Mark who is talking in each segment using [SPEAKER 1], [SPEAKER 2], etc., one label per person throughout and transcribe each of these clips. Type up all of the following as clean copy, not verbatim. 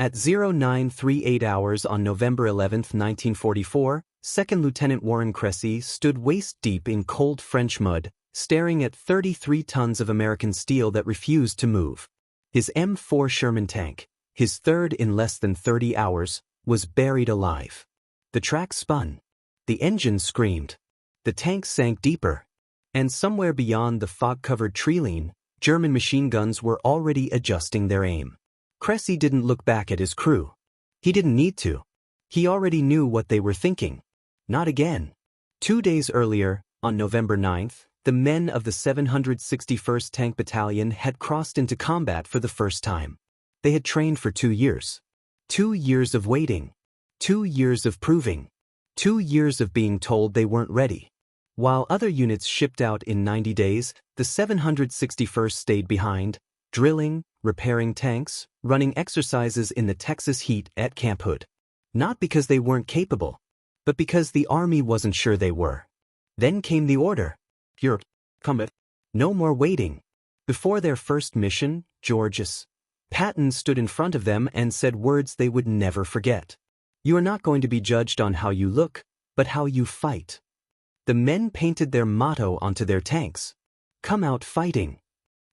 [SPEAKER 1] At 0938 hours on November 11, 1944, 2nd Lieutenant Warren Cressy stood waist-deep in cold French mud, staring at 33 tons of American steel that refused to move. His M4 Sherman tank, his third in less than 30 hours, was buried alive. The track spun. The engine screamed. The tank sank deeper. And somewhere beyond the fog-covered treeline, German machine guns were already adjusting their aim. Cressy didn't look back at his crew. He didn't need to. He already knew what they were thinking. Not again. 2 days earlier, on November 9th, the men of the 761st Tank Battalion had crossed into combat for the first time. They had trained for 2 years. 2 years of waiting. 2 years of proving. 2 years of being told they weren't ready. While other units shipped out in 90 days, the 761st stayed behind, drilling, repairing tanks, running exercises in the Texas heat at Camp Hood. Not because they weren't capable, but because the Army wasn't sure they were. Then came the order. You're combat. No more waiting. Before their first mission, Georges Patton stood in front of them and said words they would never forget. You are not going to be judged on how you look, but how you fight. The men painted their motto onto their tanks. Come out fighting.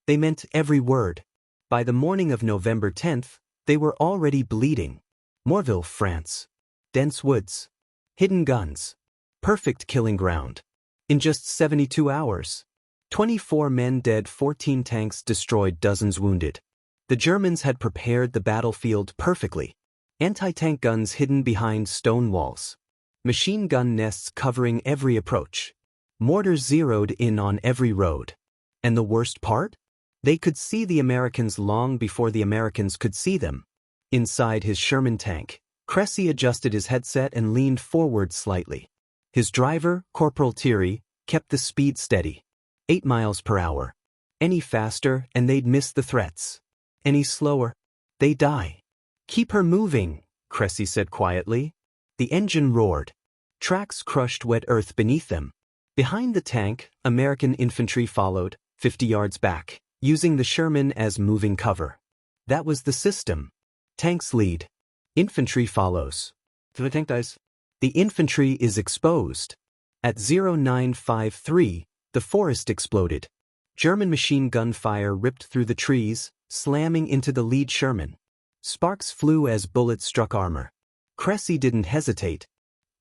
[SPEAKER 1] They meant every word. By the morning of November 10th, they were already bleeding. Morville, France. Dense woods. Hidden guns. Perfect killing ground. In just 72 hours. 24 men dead, 14 tanks destroyed, dozens wounded. The Germans had prepared the battlefield perfectly. Anti-tank guns hidden behind stone walls. Machine gun nests covering every approach. Mortars zeroed in on every road. And the worst part? They could see the Americans long before the Americans could see them. Inside his Sherman tank, Cressy adjusted his headset and leaned forward slightly. His driver, Corporal Thierry, kept the speed steady. 8 miles per hour. Any faster and they'd miss the threats. Any slower, they die. Keep her moving, Cressy said quietly. The engine roared. Tracks crushed wet earth beneath them. Behind the tank, American infantry followed, 50 yards back, using the Sherman as moving cover. That was the system. Tanks lead. Infantry follows. The tank dies. The infantry is exposed. At 0953, the forest exploded. German machine gun fire ripped through the trees, slamming into the lead Sherman. Sparks flew as bullets struck armor. Cressy didn't hesitate.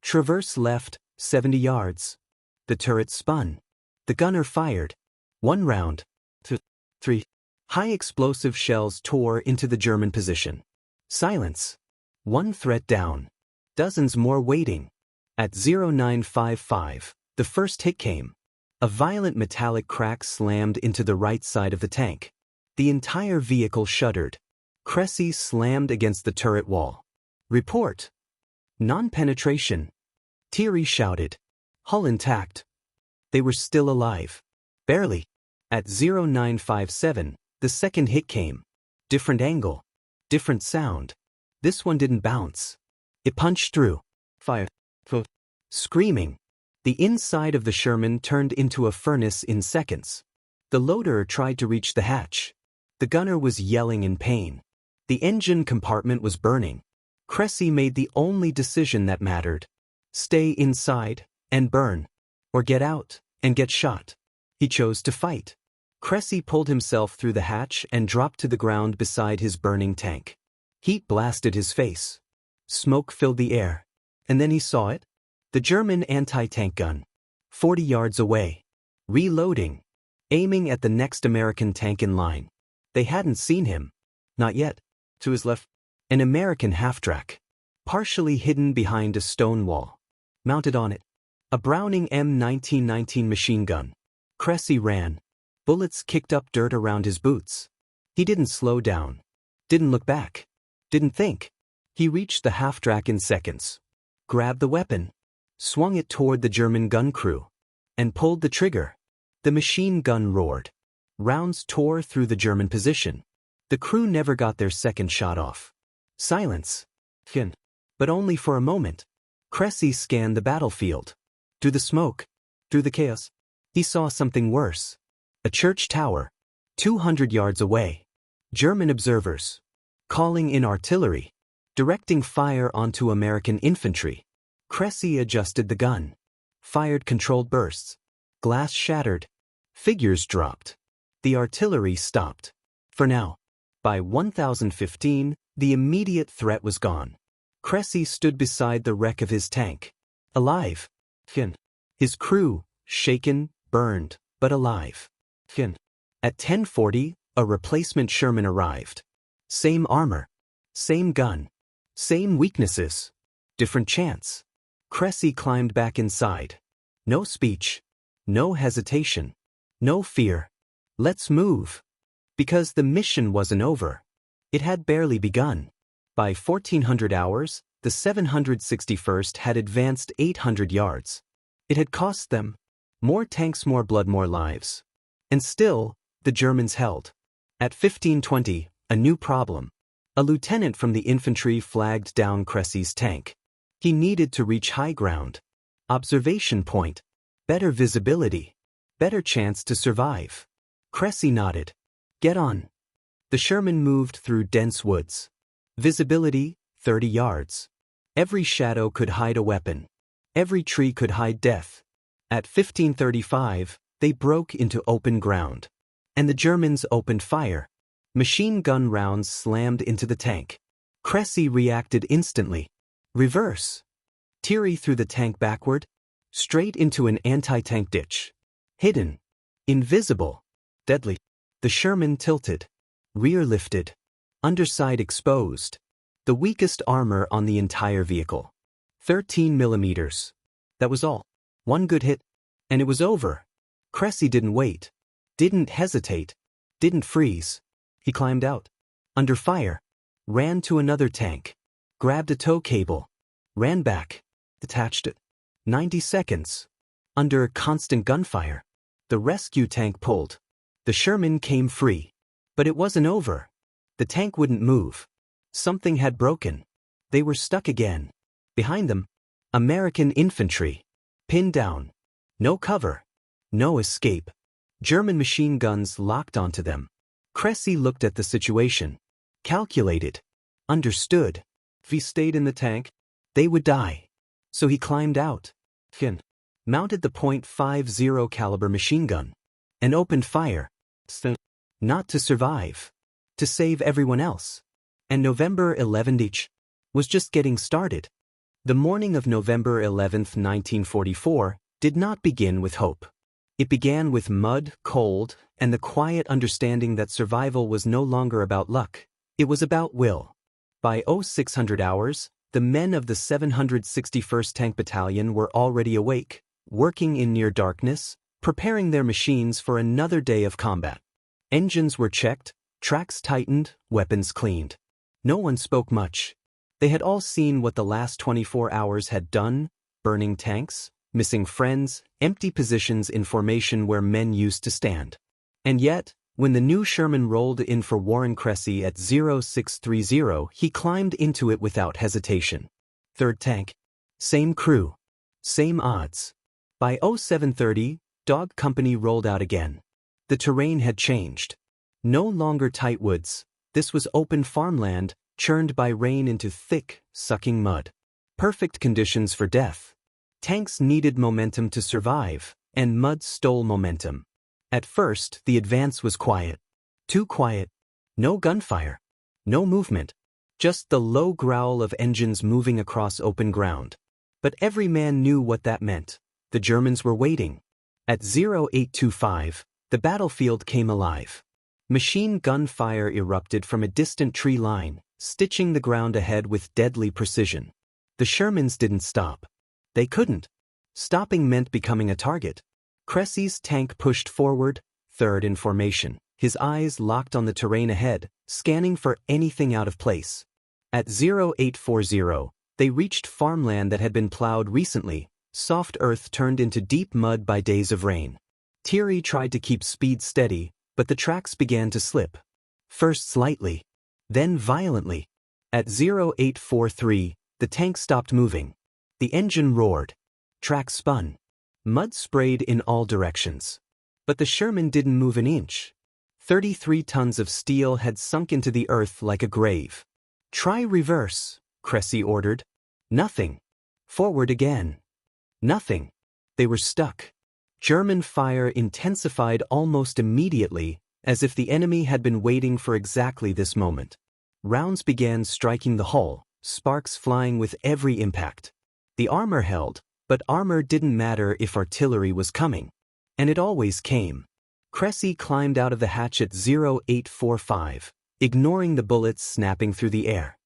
[SPEAKER 1] Traverse left, 70 yards. The turret spun. The gunner fired. 1 round. 2, 3. High explosive shells tore into the German position. Silence. 1 threat down. Dozens more waiting. At 0955, the first hit came. A violent metallic crack slammed into the right side of the tank. The entire vehicle shuddered. Cressy slammed against the turret wall. Report. Non-penetration. Thierry shouted. Hull intact. They were still alive. Barely. At 0957, the second hit came. Different angle. Different sound. This one didn't bounce. It punched through. Fire. Screaming. The inside of the Sherman turned into a furnace in seconds. The loader tried to reach the hatch. The gunner was yelling in pain. The engine compartment was burning. Cressy made the only decision that mattered. Stay inside and burn. Or get out and get shot. He chose to fight. Cressy pulled himself through the hatch and dropped to the ground beside his burning tank. Heat blasted his face. Smoke filled the air. And then he saw it. The German anti-tank gun. 40 yards away. Reloading. Aiming at the next American tank in line. They hadn't seen him. Not yet. To his left, an American half-track. Partially hidden behind a stone wall. Mounted on it, a Browning M1919 machine gun. Cressy ran. Bullets kicked up dirt around his boots. He didn't slow down. Didn't look back. Didn't think. He reached the half-track in seconds. Grabbed the weapon. Swung it toward the German gun crew. And pulled the trigger. The machine gun roared. Rounds tore through the German position. The crew never got their second shot off. Silence. But only for a moment. Cressy scanned the battlefield. Through the smoke. Through the chaos. He saw something worse. A church tower. 200 yards away. German observers. Calling in artillery. directing fire onto American infantry. Cressy adjusted the gun. Fired controlled bursts. Glass shattered. Figures dropped. The artillery stopped. For now. By 1015, the immediate threat was gone. Cressy stood beside the wreck of his tank. Alive. His crew, shaken, burned, but alive. At 10:40, a replacement Sherman arrived. Same armor. Same gun. Same weaknesses. Different chance. Cressy climbed back inside. No speech. No hesitation. No fear. Let's move. Because the mission wasn't over. It had barely begun. By 1400 hours, the 761st had advanced 800 yards. It had cost them more tanks, more blood, more lives. And still, the Germans held. At 1520, a new problem. A lieutenant from the infantry flagged down Cressy's tank. He needed to reach high ground. Observation point. Better visibility. Better chance to survive. Cressy nodded. Get on. The Sherman moved through dense woods. Visibility, 30 yards. Every shadow could hide a weapon. Every tree could hide death. At 1535, they broke into open ground. And the Germans opened fire. Machine gun rounds slammed into the tank. Cressy reacted instantly. Reverse. Thierry threw the tank backward, straight into an anti-tank ditch. Hidden. Invisible. Deadly. The Sherman tilted. Rear lifted. Underside exposed. The weakest armor on the entire vehicle. 13 millimeters. That was all. One good hit, and it was over. Cressy didn't wait. Didn't hesitate. Didn't freeze. He climbed out. Under fire. Ran to another tank. Grabbed a tow cable. Ran back. Detached it. 90 seconds. Under constant gunfire. The rescue tank pulled. The Sherman came free. But it wasn't over. The tank wouldn't move. Something had broken. They were stuck again. Behind them, American infantry. Pinned down. No cover. No escape. German machine guns locked onto them. Cressy looked at the situation. Calculated. Understood. If he stayed in the tank, they would die. So he climbed out. Mounted the .50 caliber machine gun. And opened fire. Not to survive. To save everyone else. And November 11th was just getting started. The morning of November 11th, 1944, did not begin with hope. It began with mud, cold, and the quiet understanding that survival was no longer about luck. It was about will. By 0600 hours, the men of the 761st Tank Battalion were already awake, working in near darkness, preparing their machines for another day of combat. Engines were checked, tracks tightened, weapons cleaned. No one spoke much. They had all seen what the last 24 hours had done: burning tanks, missing friends, empty positions in formation where men used to stand. And yet, when the new Sherman rolled in for Warren Cressy at 0630, he climbed into it without hesitation. Third tank. Same crew. Same odds. By 0730, Dog Company rolled out again. The terrain had changed. No longer tight woods. This was open farmland, churned by rain into thick, sucking mud. Perfect conditions for death. Tanks needed momentum to survive, and mud stole momentum. At first, the advance was quiet. Too quiet. No gunfire. No movement. Just the low growl of engines moving across open ground. But every man knew what that meant. The Germans were waiting. At 0825, the battlefield came alive. Machine gun fire erupted from a distant tree line, stitching the ground ahead with deadly precision. The Shermans didn't stop. They couldn't. Stopping meant becoming a target. Cressy's tank pushed forward, third in formation, his eyes locked on the terrain ahead, scanning for anything out of place. At 0840, they reached farmland that had been plowed recently, soft earth turned into deep mud by days of rain. Thierry tried to keep speed steady, but the tracks began to slip. First slightly, then violently. At 0843, the tank stopped moving. The engine roared. Tracks spun. Mud sprayed in all directions. But the Sherman didn't move an inch. 33 tons of steel had sunk into the earth like a grave. Try reverse. Cressy ordered. Nothing. Forward again. Nothing. They were stuck. German fire intensified almost immediately, as if the enemy had been waiting for exactly this moment. Rounds began striking the hull, sparks flying with every impact. The armor held, but armor didn't matter if artillery was coming. And it always came. Cressy climbed out of the hatch at 0845, ignoring the bullets snapping through the air.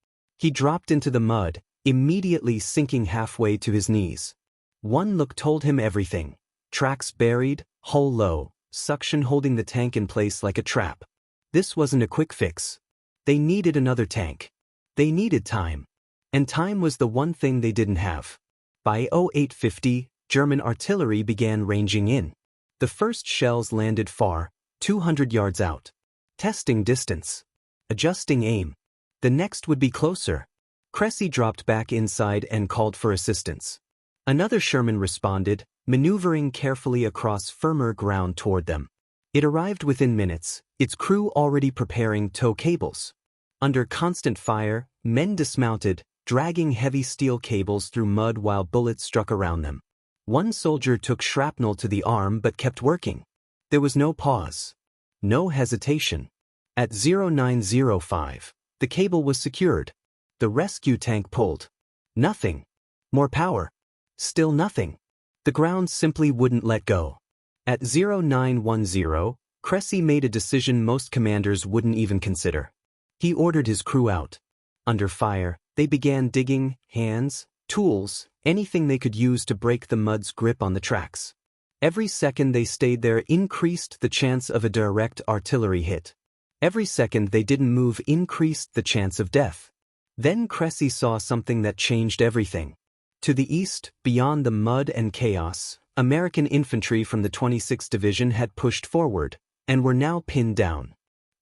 [SPEAKER 1] He dropped into the mud, immediately sinking halfway to his knees. One look told him everything. Tracks buried, hull low, suction holding the tank in place like a trap. This wasn't a quick fix. They needed another tank. They needed time. And time was the one thing they didn't have. By 0850, German artillery began ranging in. The first shells landed far, 200 yards out. Testing distance. Adjusting aim. The next would be closer. Cressy dropped back inside and called for assistance. Another Sherman responded, maneuvering carefully across firmer ground toward them. It arrived within minutes, its crew already preparing tow cables. Under constant fire, men dismounted, dragging heavy steel cables through mud while bullets struck around them. One soldier took shrapnel to the arm but kept working. There was no pause. No hesitation. At 0905, the cable was secured. The rescue tank pulled. Nothing. More power. Still nothing. The ground simply wouldn't let go. At 0910, Cressy made a decision most commanders wouldn't even consider. He ordered his crew out. Under fire, they began digging, hands, tools, anything they could use to break the mud's grip on the tracks. Every second they stayed there increased the chance of a direct artillery hit. Every second they didn't move increased the chance of death. Then Cressy saw something that changed everything. To the east, beyond the mud and chaos, American infantry from the 26th Division had pushed forward, and were now pinned down.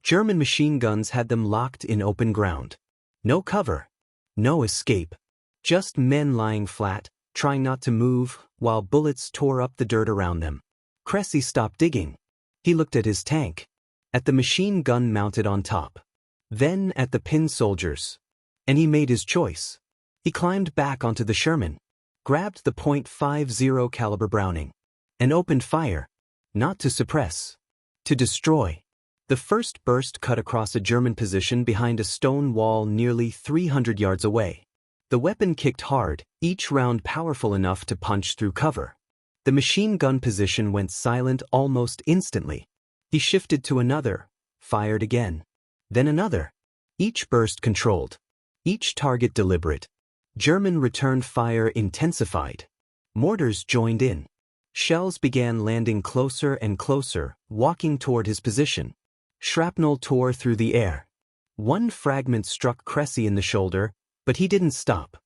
[SPEAKER 1] German machine guns had them locked in open ground. No cover. No escape. Just men lying flat, trying not to move, while bullets tore up the dirt around them. Cressy stopped digging. He looked at his tank. At the machine gun mounted on top. Then at the pinned soldiers. And he made his choice. He climbed back onto the Sherman, grabbed the .50 caliber Browning, and opened fire. Not to suppress. To destroy. The first burst cut across a German position behind a stone wall nearly 300 yards away. The weapon kicked hard, each round powerful enough to punch through cover. The machine gun position went silent almost instantly. He shifted to another, fired again. Then another. Each burst controlled. Each target deliberate. German return fire intensified. Mortars joined in. Shells began landing closer and closer, walking toward his position. Shrapnel tore through the air. One fragment struck Cressy in the shoulder, but he didn't stop.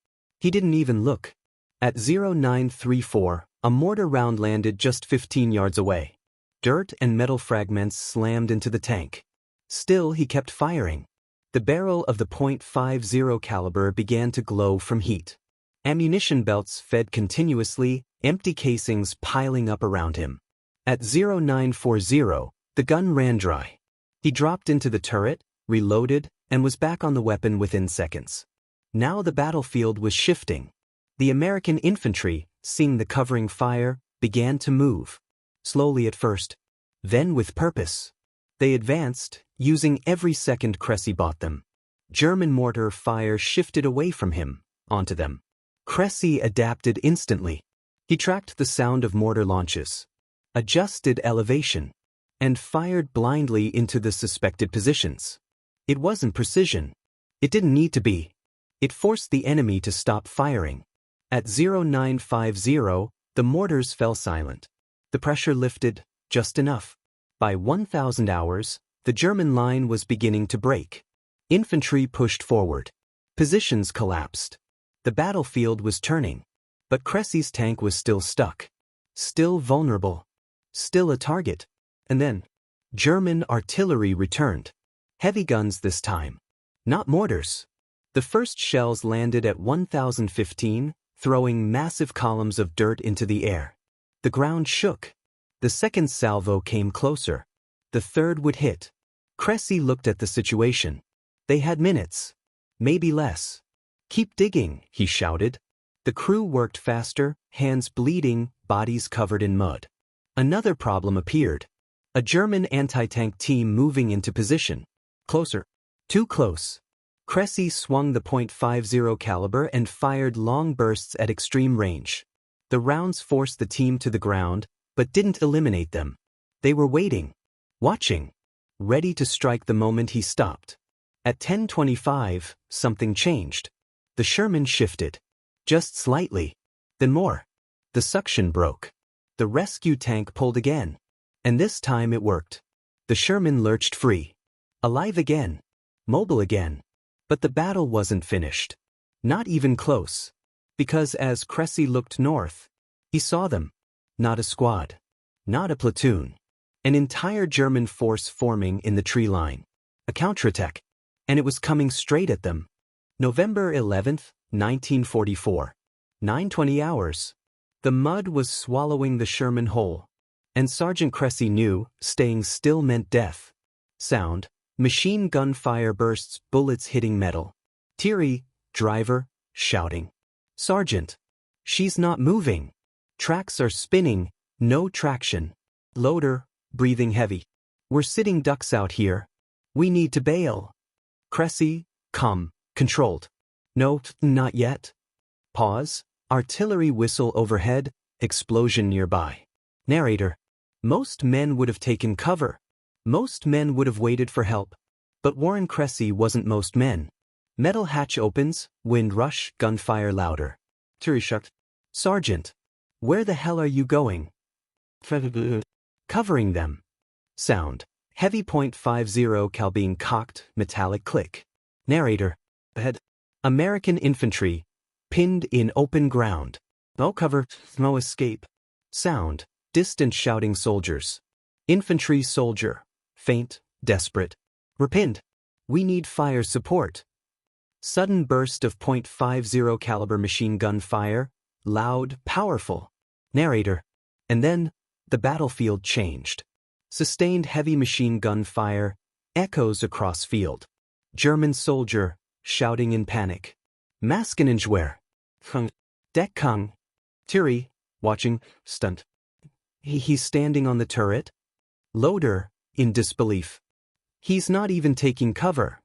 [SPEAKER 1] He didn't even look. At 0934, a mortar round landed just 15 yards away. Dirt and metal fragments slammed into the tank. Still, he kept firing. The barrel of the .50 caliber began to glow from heat. Ammunition belts fed continuously, empty casings piling up around him. At 0940, the gun ran dry. He dropped into the turret, reloaded, and was back on the weapon within seconds. Now the battlefield was shifting. The American infantry, seeing the covering fire, began to move. Slowly at first. Then with purpose. They advanced, using every second Cressy bought them. German mortar fire shifted away from him, onto them. Cressy adapted instantly. He tracked the sound of mortar launches, adjusted elevation, and fired blindly into the suspected positions. It wasn't precision. It didn't need to be. It forced the enemy to stop firing. At 0950, the mortars fell silent. The pressure lifted, just enough. By 1000 hours, the German line was beginning to break. Infantry pushed forward. Positions collapsed. The battlefield was turning. But Cressy's tank was still stuck. Still vulnerable. Still a target. And then, German artillery returned. Heavy guns this time. Not mortars. The first shells landed at 1015, throwing massive columns of dirt into the air. The ground shook. The second salvo came closer. The third would hit. Cressy looked at the situation. They had minutes. Maybe less. Keep digging, he shouted. The crew worked faster, hands bleeding, bodies covered in mud. Another problem appeared. A German anti-tank team moving into position. Closer. Too close. Cressy swung the .50 caliber and fired long bursts at extreme range. The rounds forced the team to the ground, but didn't eliminate them. They were waiting. Watching. Ready to strike the moment he stopped. At 10:25, something changed. The Sherman shifted. Just slightly. Then more. The suction broke. The rescue tank pulled again. And this time it worked. The Sherman lurched free. Alive again. Mobile again. But the battle wasn't finished. Not even close. Because as Cressy looked north, he saw them. Not a squad. Not a platoon. An entire German force forming in the tree line. A counterattack. And it was coming straight at them. November 11th, 1944. 9:20 hours. The mud was swallowing the Sherman whole. And Sergeant Cressy knew staying still meant death. Sound. Machine gun fire bursts, bullets hitting metal. Teary, driver, shouting. Sergeant. She's not moving. Tracks are spinning, no traction. Loader, breathing heavy. We're sitting ducks out here. We need to bail. Cressy, calm, controlled. No, not yet. Pause, artillery whistle overhead, explosion nearby. Narrator. Most men would have taken cover. Most men would have waited for help. But Warren Cressy wasn't most men. Metal hatch opens, wind rush, gunfire louder. Terry-shucked. Sergeant. Where the hell are you going? Covering them. Sound. Heavy .50 cal being cocked, metallic click. Narrator. Ahead. American infantry. Pinned in open ground. No cover, no escape. Sound. Distant shouting soldiers. Infantry soldier. Faint, desperate. We're pinned. We need fire support. Sudden burst of .50 caliber machine gun fire. Loud, powerful. Narrator. And then, the battlefield changed. Sustained heavy machine gun fire. Echoes across field. German soldier, shouting in panic. Maskeningeware. Deckung. Thierry, watching, stunt. He's standing on the turret. Loader, in disbelief. He's not even taking cover.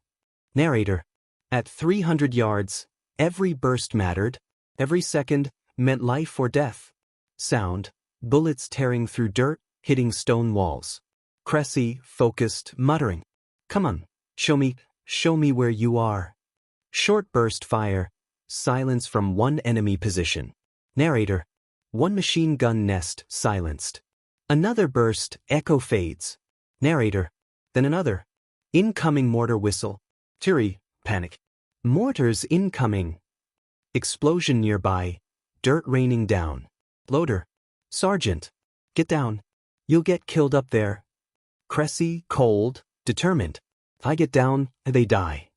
[SPEAKER 1] Narrator. At 300 yards, every burst mattered. Every second meant life or death. Sound. Bullets tearing through dirt, hitting stone walls. Cressy, focused, muttering. Come on, show me where you are. Short burst fire. Silence from one enemy position. Narrator. One machine gun nest, silenced. Another burst, echo fades. Narrator. Then another. Incoming mortar whistle. Thierry, panic. Mortars incoming. Explosion nearby. Dirt raining down. Loader. Sergeant. Get down. You'll get killed up there. Cressy, cold, determined. I get down, they die.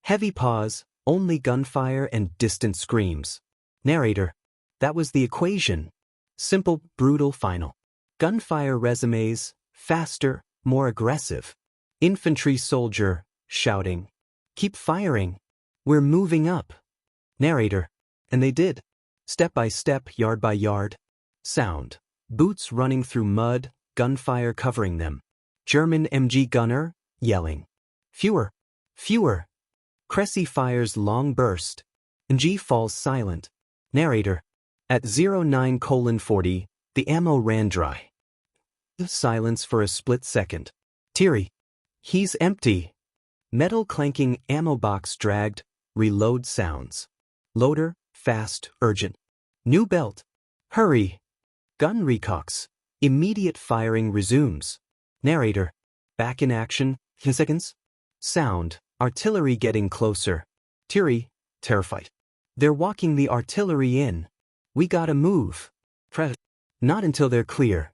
[SPEAKER 1] Heavy pause, only gunfire and distant screams. Narrator. That was the equation. Simple, brutal, final. Gunfire resumes, faster, more aggressive. Infantry soldier, shouting. Keep firing. We're moving up. Narrator. And they did. Step by step, yard by yard. Sound. Boots running through mud, gunfire covering them. German MG gunner, yelling. Fewer. Fewer. Cressy fires long burst. MG falls silent. Narrator. At 09:40, the ammo ran dry. Silence for a split second. Thierry. He's empty. Metal clanking ammo box dragged, reload sounds. Loader, fast, urgent. New belt. Hurry. Gun recocks. Immediate firing resumes. Narrator. Back in action, 10 seconds. Sound, artillery getting closer. Thierry, terrified. They're walking the artillery in. We gotta move. Not until they're clear.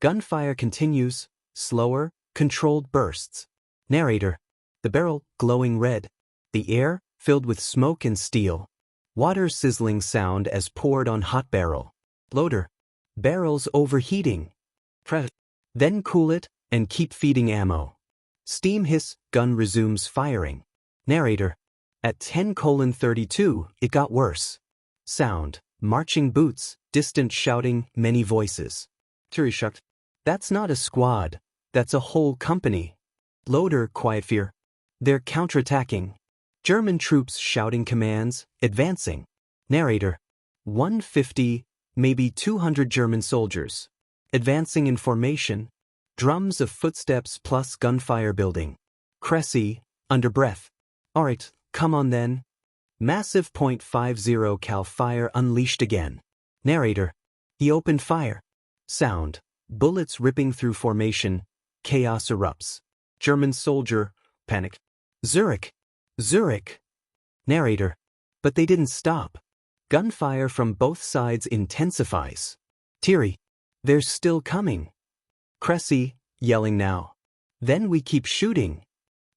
[SPEAKER 1] Gunfire continues, slower, controlled bursts. Narrator. The barrel, glowing red. The air, filled with smoke and steel. Water sizzling sound as poured on hot barrel. Loader. Barrels overheating. Then cool it, and keep feeding ammo. Steam hiss, gun resumes firing. Narrator. At 10:32, it got worse. Sound, marching boots, distant shouting, many voices. Turi shrugged. That's not a squad, that's a whole company. Loader, quiet fear. They're counterattacking. German troops shouting commands, advancing. Narrator. 150, maybe 200 German soldiers. Advancing in formation. Drums of footsteps plus gunfire building. Cressy, under breath. Alright, come on then. Massive .50 cal fire unleashed again. Narrator. He opened fire. Sound. Bullets ripping through formation. Chaos erupts. German soldier, panicked. Zurich. Zurich. Narrator. But they didn't stop. Gunfire from both sides intensifies. Thierry. They're still coming. Cressy, yelling now. Then we keep shooting.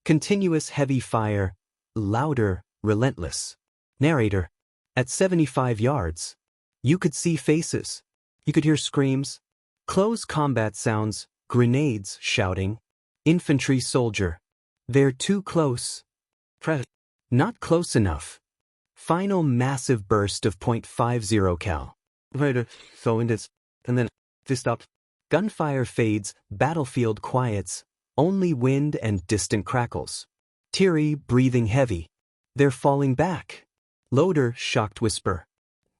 [SPEAKER 1] Continuous heavy fire. Louder, relentless. Narrator. At 75 yards. You could see faces. You could hear screams. Close combat sounds, grenades shouting. Infantry soldier. They're too close. Not close enough. Final massive burst of .50 cal. So in this, and then this stopped. Gunfire fades, battlefield quiets, only wind and distant crackles. Thierry breathing heavy. They're falling back. Loader, shocked whisper.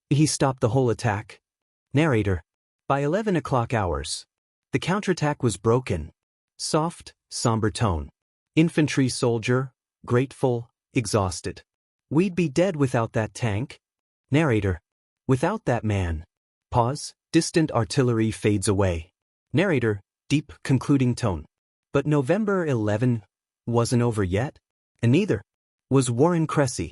[SPEAKER 1] He stopped the whole attack. Narrator. By 11 o'clock hours. The counterattack was broken. Soft, somber tone. Infantry soldier, grateful, exhausted. We'd be dead without that tank. Narrator. Without that man. Pause, distant artillery fades away. Narrator, deep, concluding tone. But November 11 wasn't over yet, and neither was Warren Cressy.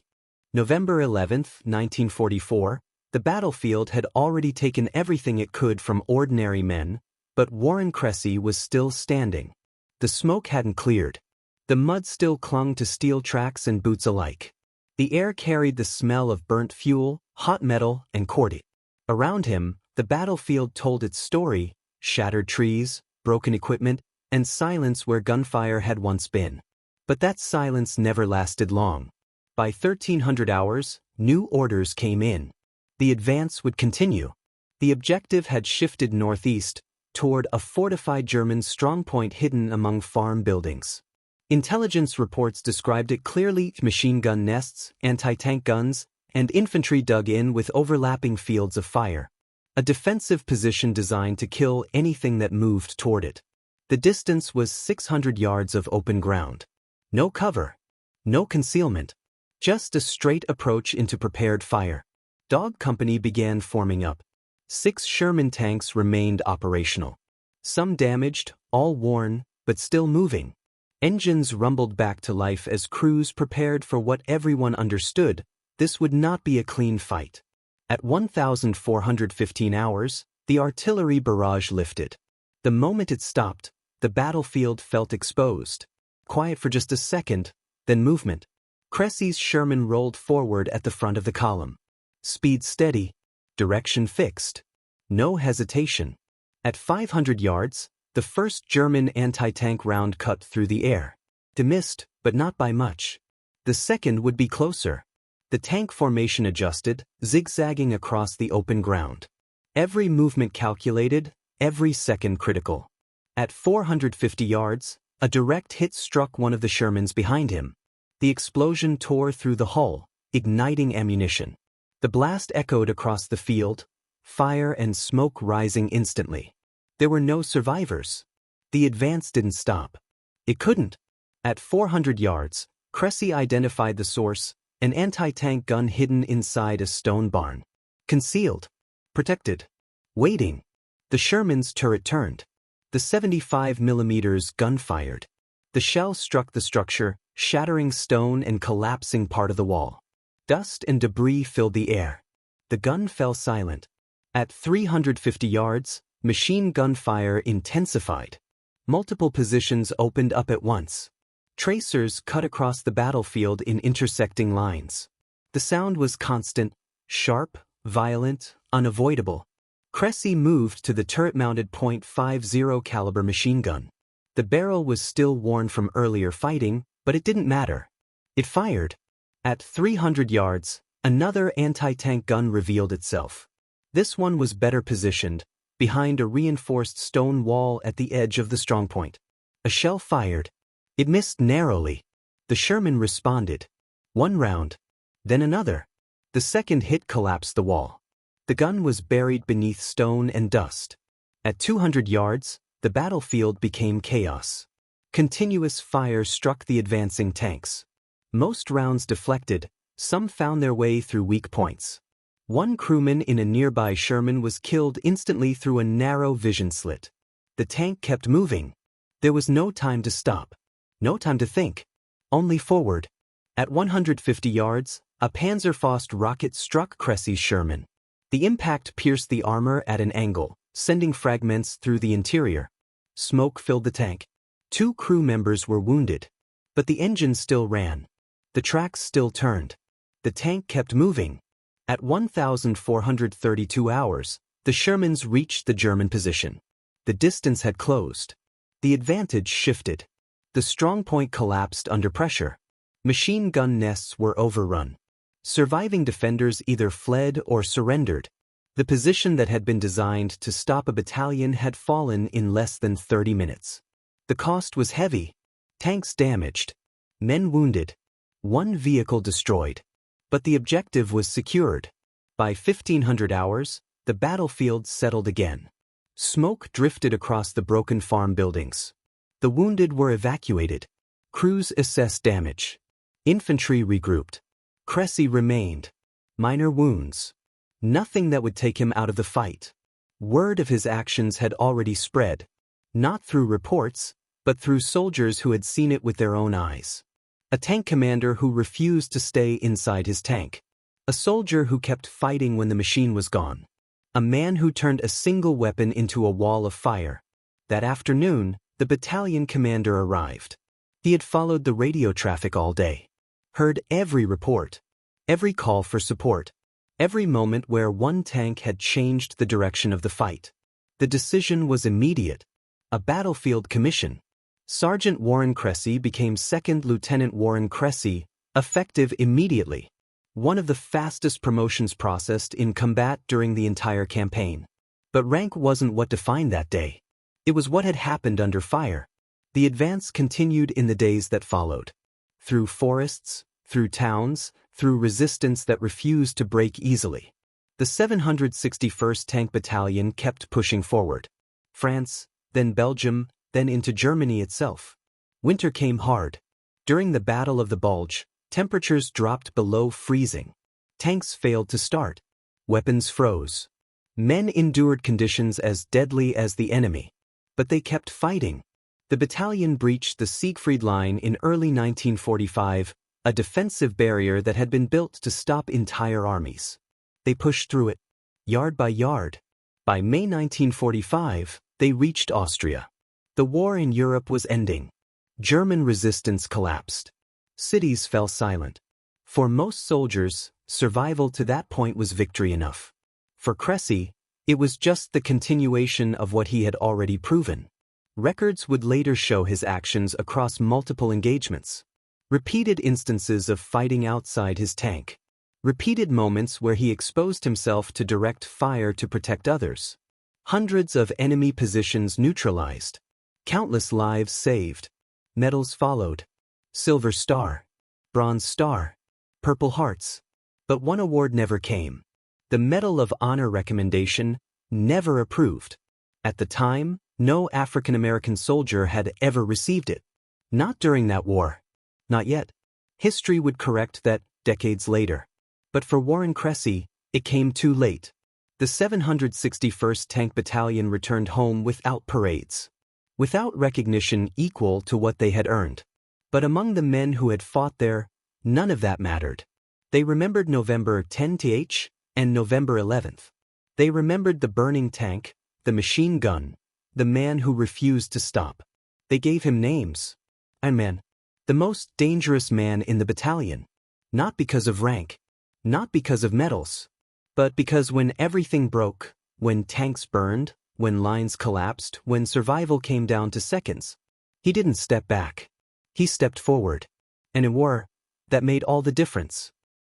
[SPEAKER 1] November 11th, 1944, the battlefield had already taken everything it could from ordinary men, but Warren Cressy was still standing. The smoke hadn't cleared. The mud still clung to steel tracks and boots alike. The air carried the smell of burnt fuel, hot metal, and cordite. Around him, the battlefield told its story, shattered trees, broken equipment, and silence where gunfire had once been. But that silence never lasted long. By 1300 hours, new orders came in. The advance would continue. The objective had shifted northeast, toward a fortified German strongpoint hidden among farm buildings. Intelligence reports described it clearly: machine gun nests, anti-tank guns, and infantry dug in with overlapping fields of fire. A defensive position designed to kill anything that moved toward it. The distance was 600 yards of open ground. No cover. No concealment. Just a straight approach into prepared fire. Dog Company began forming up. 6 Sherman tanks remained operational. Some damaged, all worn, but still moving. Engines rumbled back to life as crews prepared for what everyone understood: this would not be a clean fight. At 1,415 hours, the artillery barrage lifted. The moment it stopped, the battlefield felt exposed. Quiet for just a second, then movement. Cressy's Sherman rolled forward at the front of the column. Speed steady. Direction fixed. No hesitation. At 500 yards, the first German anti-tank round cut through the air. They missed, but not by much. The second would be closer. The tank formation adjusted, zigzagging across the open ground. Every movement calculated, every second critical. At 450 yards, a direct hit struck one of the Shermans behind him. The explosion tore through the hull, igniting ammunition. The blast echoed across the field, fire and smoke rising instantly. There were no survivors. The advance didn't stop. It couldn't. At 400 yards, Cressy identified the source: an anti-tank gun hidden inside a stone barn. Concealed. Protected. Waiting. The Sherman's turret turned. The 75mm gun fired. The shell struck the structure, shattering stone and collapsing part of the wall. Dust and debris filled the air. The gun fell silent. At 350 yards, machine gun fire intensified. Multiple positions opened up at once. Tracers cut across the battlefield in intersecting lines. The sound was constant, sharp, violent, unavoidable. Cressy moved to the turret-mounted .50 caliber machine gun. The barrel was still worn from earlier fighting, but it didn't matter. It fired. At 300 yards, another anti-tank gun revealed itself. This one was better positioned, behind a reinforced stone wall at the edge of the strongpoint. A shell fired. It missed narrowly. The Sherman responded. One round. Then another. The second hit collapsed the wall. The gun was buried beneath stone and dust. At 200 yards, the battlefield became chaos. Continuous fire struck the advancing tanks. Most rounds deflected, some found their way through weak points. One crewman in a nearby Sherman was killed instantly through a narrow vision slit. The tank kept moving. There was no time to stop. No time to think. Only forward. At 150 yards, a Panzerfaust rocket struck Cressy's Sherman. The impact pierced the armor at an angle, sending fragments through the interior. Smoke filled the tank. 2 crew members were wounded. But the engine still ran. The tracks still turned. The tank kept moving. At 1,432 hours, the Shermans reached the German position. The distance had closed. The advantage shifted. The strongpoint collapsed under pressure. Machine gun nests were overrun. Surviving defenders either fled or surrendered. The position that had been designed to stop a battalion had fallen in less than 30 minutes. The cost was heavy. Tanks damaged. Men wounded. One vehicle destroyed. But the objective was secured. By 1500 hours, the battlefield settled again. Smoke drifted across the broken farm buildings. The wounded were evacuated. Crews assessed damage. Infantry regrouped. Cressy remained. Minor wounds. Nothing that would take him out of the fight. Word of his actions had already spread. Not through reports, but through soldiers who had seen it with their own eyes. A tank commander who refused to stay inside his tank. A soldier who kept fighting when the machine was gone. A man who turned a single weapon into a wall of fire. That afternoon, the battalion commander arrived. He had followed the radio traffic all day. Heard every report. Every call for support. Every moment where one tank had changed the direction of the fight. The decision was immediate. A battlefield commission. Sergeant Warren Cressy became Second Lieutenant Warren Cressy, effective immediately. One of the fastest promotions processed in combat during the entire campaign. But rank wasn't what defined that day. It was what had happened under fire. The advance continued in the days that followed. Through forests, through towns, through resistance that refused to break easily. The 761st Tank Battalion kept pushing forward. France, then Belgium, then into Germany itself. Winter came hard. During the Battle of the Bulge, temperatures dropped below freezing. Tanks failed to start. Weapons froze. Men endured conditions as deadly as the enemy. But they kept fighting. The battalion breached the Siegfried Line in early 1945, a defensive barrier that had been built to stop entire armies. They pushed through it, yard by yard. By May 1945, they reached Austria. The war in Europe was ending. German resistance collapsed. Cities fell silent. For most soldiers, survival to that point was victory enough. For Cressy, it was just the continuation of what he had already proven. Records would later show his actions across multiple engagements. Repeated instances of fighting outside his tank. Repeated moments where he exposed himself to direct fire to protect others. Hundreds of enemy positions neutralized. Countless lives saved. Medals followed. Silver Star. Bronze Star. Purple Hearts. But one award never came. The Medal of Honor recommendation, never approved. At the time, no African-American soldier had ever received it. Not during that war. Not yet. History would correct that decades later. But for Warren Cressy, it came too late. The 761st Tank Battalion returned home without parades. Without recognition equal to what they had earned. But among the men who had fought there, none of that mattered. They remembered November 10th and November 11th. They remembered the burning tank, the machine gun, the man who refused to stop. They gave him names. Iron Man, the most dangerous man in the battalion. Not because of rank, not because of medals, but because when everything broke, when tanks burned, when lines collapsed, when survival came down to seconds, he didn't step back. He stepped forward. And in war, that made all the difference.